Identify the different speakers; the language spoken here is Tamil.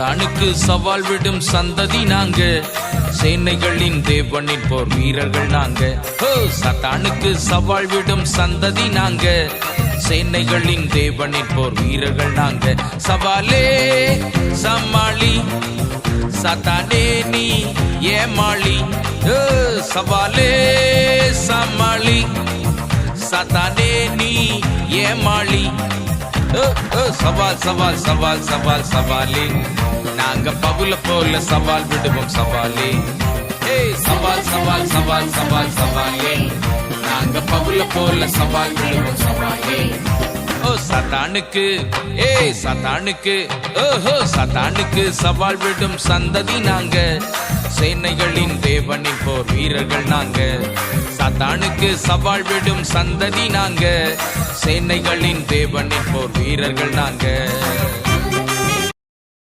Speaker 1: சத்தானுக்கு சவால் விடும் சந்ததி நாங்க, சேனைகளின் தேவனின் போர் வீரர்கள் நாங்க. சத்தானுக்கு சவால் விடும் சந்ததி நாங்க, சேனைகளின் தேவனின் போர் வீரர்கள் நாங்க. சவாலே சமாளி சத்தானே நீ ஏமாளி, சவாலே சமாளி சத்தானே நீ ஏமாளி. சவால் சவால் சவால் சவால் சவாலே, நாங்க பவுல போல சவால் விடுவோம் சவாலே. சவால் சவால் சவால் சவால் சவாலே, நாங்க பவுல போல சவால் விடுவோம் சவாலே. சத்தானுக்கு சத்தானுக்கு சத்தானுக்கு சவால் விடும் சந்ததி நாங்க, சேனைகளின் தேவனின் போர் வீரர்கள் நாங்க. சத்தானுக்கு சவால் விடும் சந்ததி நாங்க, சேனைகளின் தேவனின் போர் வீரர்கள் நாங்க.